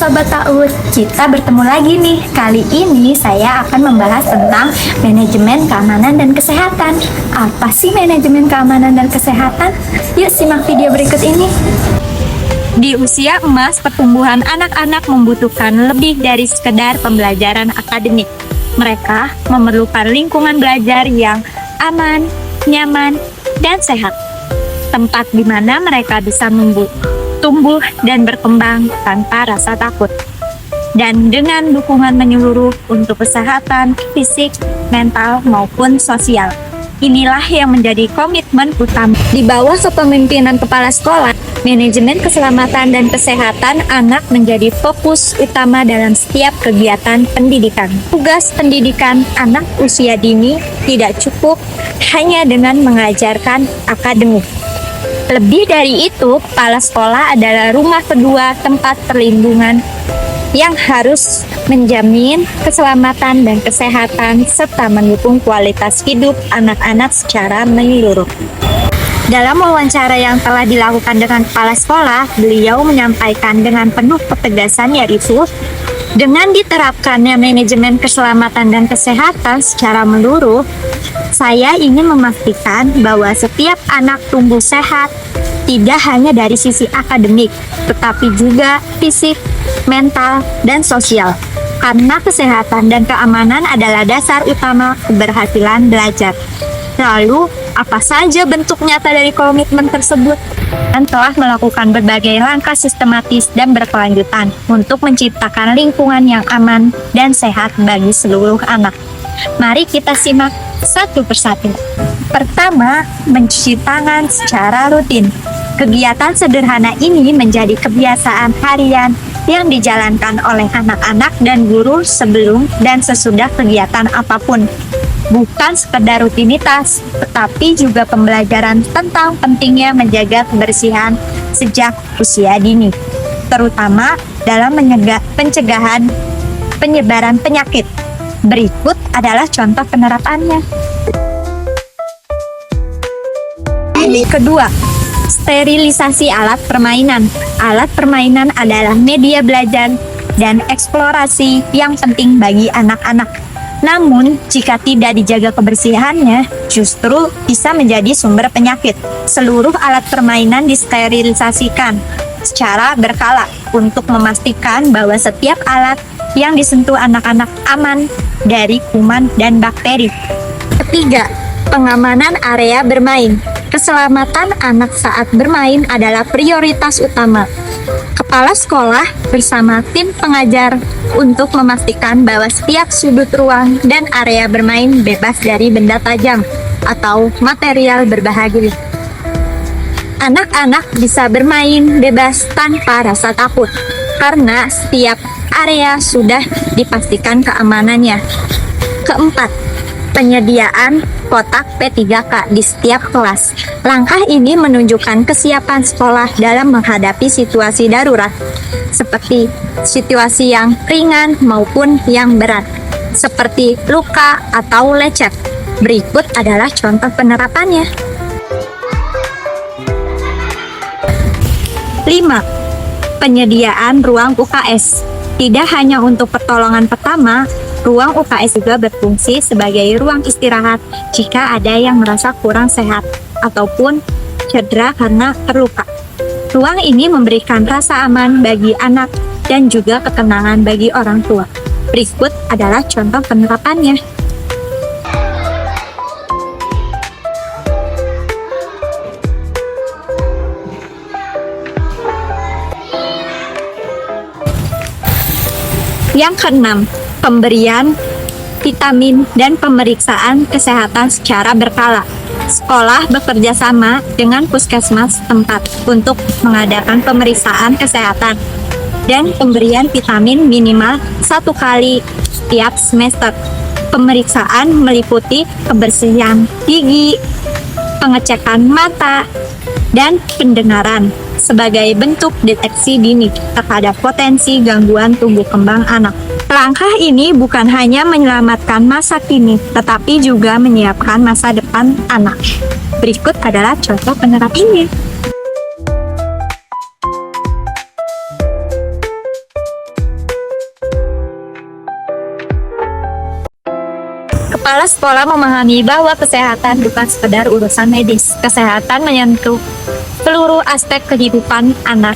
Sobat TAUD, kita bertemu lagi nih. Kali ini saya akan membahas tentang manajemen keamanan dan kesehatan. Apa sih manajemen keamanan dan kesehatan? Yuk simak video berikut ini. Di usia emas, pertumbuhan anak-anak membutuhkan lebih dari sekedar pembelajaran akademik. Mereka memerlukan lingkungan belajar yang aman, nyaman, dan sehat. Tempat di mana mereka bisa tumbuh dan berkembang tanpa rasa takut. Dan dengan dukungan menyeluruh untuk kesehatan fisik, mental, maupun sosial. Inilah yang menjadi komitmen utama. Di bawah kepemimpinan kepala sekolah, manajemen keselamatan dan kesehatan anak menjadi fokus utama dalam setiap kegiatan pendidikan. Tugas pendidikan anak usia dini tidak cukup hanya dengan mengajarkan akademik. Lebih dari itu, kepala sekolah adalah rumah kedua tempat perlindungan yang harus menjamin keselamatan dan kesehatan serta mendukung kualitas hidup anak-anak secara menyeluruh. Dalam wawancara yang telah dilakukan dengan kepala sekolah, beliau menyampaikan dengan penuh ketegasan yaitu dengan diterapkannya manajemen keselamatan dan kesehatan secara menyeluruh, saya ingin memastikan bahwa setiap anak tumbuh sehat, tidak hanya dari sisi akademik, tetapi juga fisik, mental, dan sosial. Karena kesehatan dan keamanan adalah dasar utama keberhasilan belajar. Lalu, apa saja bentuk nyata dari komitmen tersebut? Dan telah melakukan berbagai langkah sistematis dan berkelanjutan untuk menciptakan lingkungan yang aman dan sehat bagi seluruh anak. Mari kita simak satu persatu. Pertama, mencuci tangan secara rutin. Kegiatan sederhana ini menjadi kebiasaan harian yang dijalankan oleh anak-anak dan guru sebelum dan sesudah kegiatan apapun. Bukan sekedar rutinitas, tetapi juga pembelajaran tentang pentingnya menjaga kebersihan sejak usia dini, terutama dalam pencegahan penyebaran penyakit. Berikut adalah contoh penerapannya. Kedua, sterilisasi alat permainan. Alat permainan adalah media belajar dan eksplorasi yang penting bagi anak-anak. Namun, jika tidak dijaga kebersihannya, justru bisa menjadi sumber penyakit. Seluruh alat permainan disterilisasikan secara berkala untuk memastikan bahwa setiap alat yang disentuh anak-anak aman dari kuman dan bakteri. Ketiga, pengamanan area bermain. Keselamatan anak saat bermain adalah prioritas utama. Kepala sekolah bersama tim pengajar untuk memastikan bahwa setiap sudut ruang dan area bermain bebas dari benda tajam atau material berbahaya. Anak-anak bisa bermain bebas tanpa rasa takut karena setiap area sudah dipastikan keamanannya. Keempat, penyediaan kotak P3K di setiap kelas. Langkah ini menunjukkan kesiapan sekolah dalam menghadapi situasi darurat, seperti situasi yang ringan maupun yang berat, seperti luka atau lecet. Berikut adalah contoh penerapannya. 5. Penyediaan ruang UKS. Tidak hanya untuk pertolongan pertama, ruang UKS juga berfungsi sebagai ruang istirahat jika ada yang merasa kurang sehat ataupun cedera karena terluka. Ruang ini memberikan rasa aman bagi anak dan juga ketenangan bagi orang tua. Berikut adalah contoh penerapannya. Yang keenam, pemberian vitamin dan pemeriksaan kesehatan secara berkala. Sekolah bekerja sama dengan puskesmas setempat untuk mengadakan pemeriksaan kesehatan dan pemberian vitamin minimal 1 kali tiap semester. Pemeriksaan meliputi kebersihan gigi, pengecekan mata, dan pendengaran sebagai bentuk deteksi dini terhadap potensi gangguan tumbuh kembang anak. Langkah ini bukan hanya menyelamatkan masa kini, tetapi juga menyiapkan masa depan anak. Berikut adalah contoh penerapannya. Kepala sekolah memahami bahwa kesehatan bukan sekedar urusan medis. Kesehatan menyentuh seluruh aspek kehidupan anak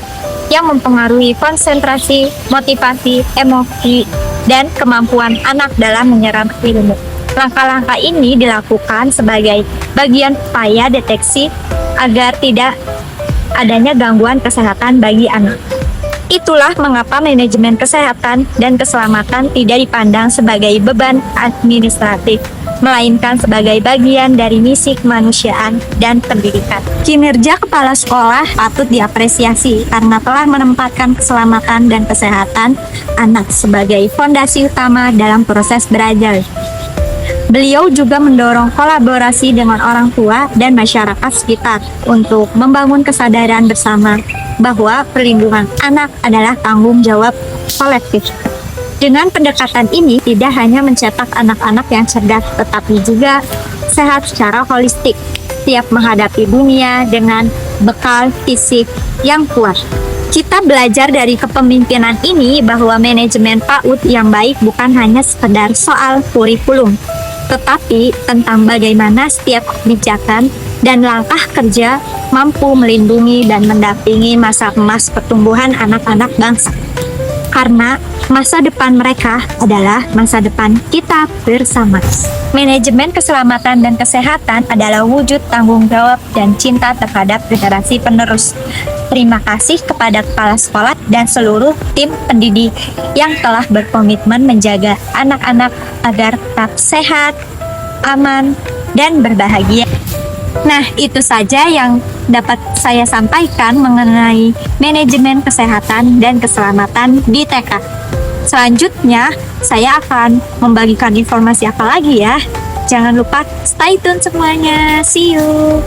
yang mempengaruhi konsentrasi, motivasi, emosi, dan kemampuan anak dalam menyerap ilmu. Langkah-langkah ini dilakukan sebagai bagian upaya deteksi agar tidak adanya gangguan kesehatan bagi anak. Itulah mengapa manajemen kesehatan dan keselamatan tidak dipandang sebagai beban administratif, melainkan sebagai bagian dari misi kemanusiaan dan pendidikan. Kinerja kepala sekolah patut diapresiasi karena telah menempatkan keselamatan dan kesehatan anak sebagai fondasi utama dalam proses belajar. Beliau juga mendorong kolaborasi dengan orang tua dan masyarakat sekitar untuk membangun kesadaran bersama bahwa perlindungan anak adalah tanggung jawab kolektif. Dengan pendekatan ini, tidak hanya mencetak anak-anak yang cerdas, tetapi juga sehat secara holistik, siap menghadapi dunia dengan bekal fisik yang kuat. Kita belajar dari kepemimpinan ini bahwa manajemen PAUD yang baik bukan hanya sekedar soal kurikulum, tetapi tentang bagaimana setiap kebijakan dan langkah kerja mampu melindungi dan mendampingi masa emas pertumbuhan anak-anak bangsa. Karena masa depan mereka adalah masa depan kita bersama. Manajemen keselamatan dan kesehatan adalah wujud tanggung jawab dan cinta terhadap generasi penerus. Terima kasih kepada kepala sekolah dan seluruh tim pendidik yang telah berkomitmen menjaga anak-anak agar tetap sehat, aman, dan berbahagia. Nah, itu saja yang dapat saya sampaikan mengenai manajemen kesehatan dan keselamatan di TK. Selanjutnya, saya akan membagikan informasi apa lagi ya. Jangan lupa stay tune semuanya. See you.